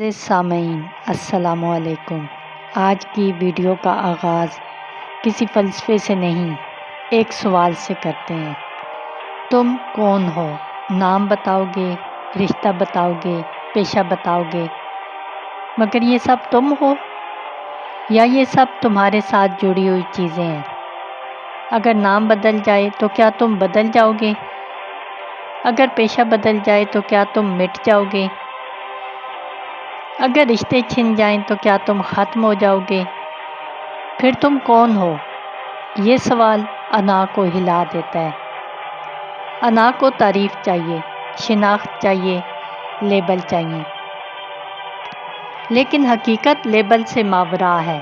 معزز سامعین السلام علیکم۔ آج کی ویڈیو کا آغاز کسی فلسفے سے نہیں، ایک سوال سے کرتے ہیں۔ تم کون ہو؟ نام بتاؤ گے، رشتہ بتاؤ گے، پیشہ بتاؤ گے، مگر یہ سب تم ہو یا یہ سب تمہارے ساتھ جڑی ہوئی چیزیں ہیں؟ اگر نام بدل جائے تو کیا تم بدل جاؤ گے؟ اگر پیشہ بدل جائے تو کیا تم مٹ جاؤ گے؟ اگر رشتے چھن جائیں تو کیا تم ختم ہو جاؤ گے؟ پھر تم کون ہو؟ یہ سوال انا کو ہلا دیتا ہے۔ انا کو تعریف چاہیے، شناخت چاہیے، لیبل چاہیے، لیکن حقیقت لیبل سے ماورا ہے۔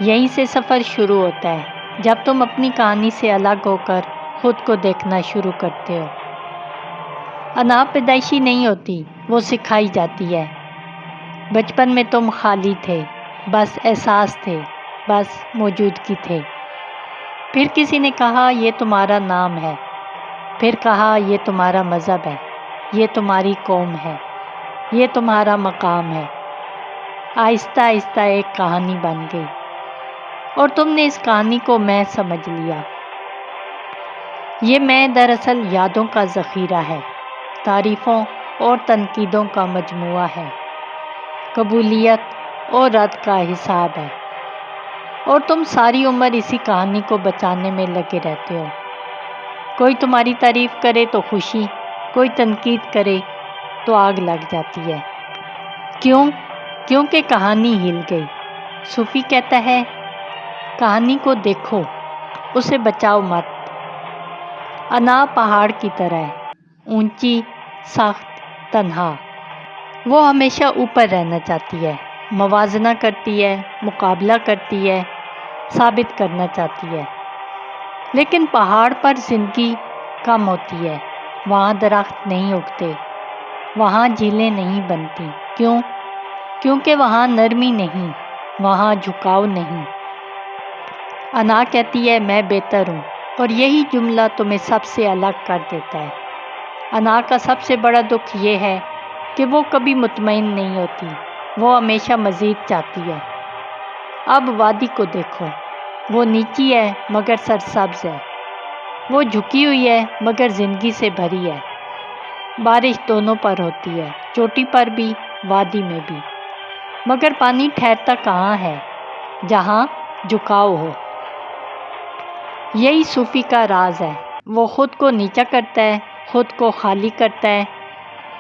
یہیں سے سفر شروع ہوتا ہے، جب تم اپنی کہانی سے الگ ہو کر خود کو دیکھنا شروع کرتے ہو۔ انا پیدائشی نہیں ہوتی، وہ سکھائی جاتی ہے۔ بچپن میں تم خالی تھے، بس احساس تھے، بس موجودگی تھے۔ پھر کسی نے کہا یہ تمہارا نام ہے، پھر کہا یہ تمہارا مذہب ہے، یہ تمہاری قوم ہے، یہ تمہارا مقام ہے۔ آہستہ آہستہ ایک کہانی بن گئی اور تم نے اس کہانی کو میں سمجھ لیا۔ یہ میں دراصل یادوں کا ذخیرہ ہے، تعریفوں اور تنقیدوں کا مجموعہ ہے، قبولیت اور رد کا حساب ہے، اور تم ساری عمر اسی کہانی کو بچانے میں لگے رہتے ہو۔ کوئی تمہاری تعریف کرے تو خوشی، کوئی تنقید کرے تو آگ لگ جاتی ہے۔ کیوں؟ کیونکہ کہانی ہل گئی۔ صوفی کہتا ہے، کہانی کو دیکھو، اسے بچاؤ مت۔ انا پہاڑ کی طرح ہے، اونچی، سخت، تنہا۔ وہ ہمیشہ اوپر رہنا چاہتی ہے، موازنہ کرتی ہے، مقابلہ کرتی ہے، ثابت کرنا چاہتی ہے۔ لیکن پہاڑ پر زندگی کم ہوتی ہے، وہاں درخت نہیں اگتے، وہاں جھیلیں نہیں بنتی۔ کیوں؟ کیونکہ وہاں نرمی نہیں، وہاں جھکاؤ نہیں۔ انا کہتی ہے میں بہتر ہوں، اور یہی جملہ تمہیں سب سے الگ کر دیتا ہے۔ انا کا سب سے بڑا دکھ یہ ہے کہ وہ کبھی مطمئن نہیں ہوتی، وہ ہمیشہ مزید چاہتی ہے۔ اب وادی کو دیکھو، وہ نیچی ہے مگر سرسبز ہے، وہ جھکی ہوئی ہے مگر زندگی سے بھری ہے۔ بارش دونوں پر ہوتی ہے، چوٹی پر بھی، وادی میں بھی، مگر پانی ٹھہرتا کہاں ہے؟ جہاں جھکاؤ ہو۔ یہی صوفی کا راز ہے، وہ خود کو نیچا کرتا ہے، خود کو خالی کرتا ہے۔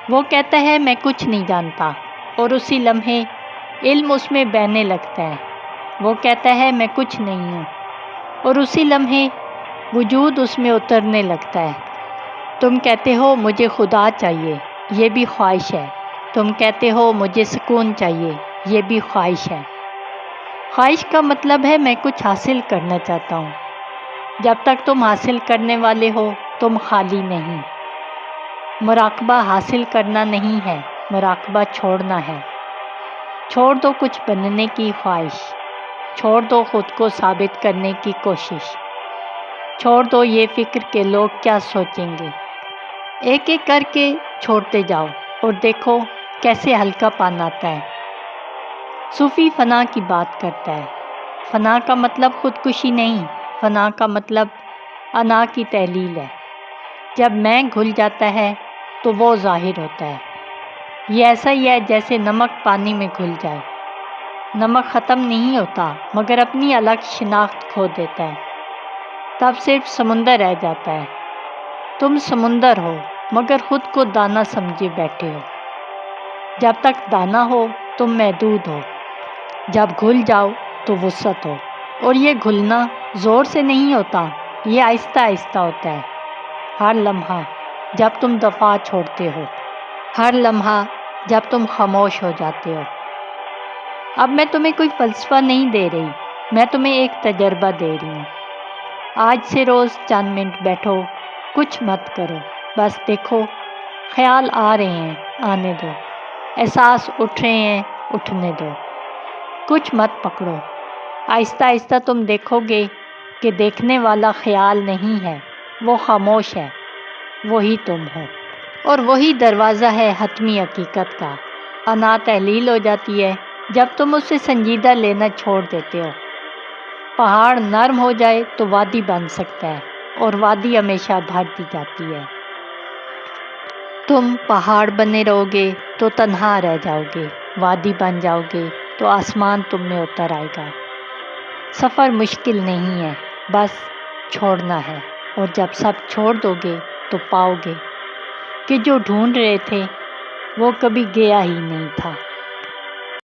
وہ کہتا ہے میں کچھ نہیں جانتا، اور اسی لمحے علم اس میں بہنے لگتا ہے۔ وہ کہتا ہے میں کچھ نہیں ہوں، اور اسی لمحے وجود اس میں اترنے لگتا ہے۔ تم کہتے ہو مجھے خدا چاہیے، یہ بھی خواہش ہے۔ تم کہتے ہو مجھے سکون چاہیے، یہ بھی خواہش ہے۔ خواہش کا مطلب ہے میں کچھ حاصل کرنا چاہتا ہوں۔ جب تک تم حاصل کرنے والے ہو، تم خالی نہیں۔ مراقبہ حاصل کرنا نہیں ہے، مراقبہ چھوڑنا ہے۔ چھوڑ دو کچھ بننے کی خواہش، چھوڑ دو خود کو ثابت کرنے کی کوشش، چھوڑ دو یہ فکر کہ لوگ کیا سوچیں گے۔ ایک ایک کر کے چھوڑتے جاؤ اور دیکھو کیسے ہلکا پن آتا ہے۔ صوفی فنا کی بات کرتا ہے۔ فنا کا مطلب خودکشی نہیں، فنا کا مطلب انا کی تحلیل ہے۔ جب میں گھل جاتا ہے تو وہ ظاہر ہوتا ہے۔ یہ ایسا ہی ہے جیسے نمک پانی میں گھل جائے۔ نمک ختم نہیں ہوتا مگر اپنی الگ شناخت کھو دیتا ہے، تب صرف سمندر رہ جاتا ہے۔ تم سمندر ہو مگر خود کو دانا سمجھے بیٹھے ہو۔ جب تک دانا ہو تم محدود ہو، جب گھل جاؤ تو وسعت ہو۔ اور یہ گھلنا زور سے نہیں ہوتا، یہ آہستہ آہستہ ہوتا ہے۔ ہر لمحہ جب تم دفاع چھوڑتے ہو، ہر لمحہ جب تم خاموش ہو جاتے ہو۔ اب میں تمہیں کوئی فلسفہ نہیں دے رہی، میں تمہیں ایک تجربہ دے رہی ہوں۔ آج سے روز چند منٹ بیٹھو، کچھ مت کرو، بس دیکھو۔ خیال آ رہے ہیں، آنے دو۔ احساس اٹھ رہے ہیں، اٹھنے دو۔ کچھ مت پکڑو۔ آہستہ آہستہ تم دیکھو گے کہ دیکھنے والا خیال نہیں ہے، وہ خاموش ہے، وہی تم ہو۔ اور وہی دروازہ ہے حتمی حقیقت کا۔ انا تحلیل ہو جاتی ہے جب تم اسے سنجیدہ لینا چھوڑ دیتے ہو۔ پہاڑ نرم ہو جائے تو وادی بن سکتا ہے، اور وادی ہمیشہ بھرتی جاتی ہے۔ تم پہاڑ بنے رہو گے تو تنہا رہ جاؤ گے، وادی بن جاؤ گے تو آسمان تم میں اتر آئے گا۔ سفر مشکل نہیں ہے، بس چھوڑنا ہے، اور جب سب چھوڑ دو گے تو پاؤ گے کہ جو ڈھونڈ رہے تھے وہ کبھی گیا ہی نہیں تھا۔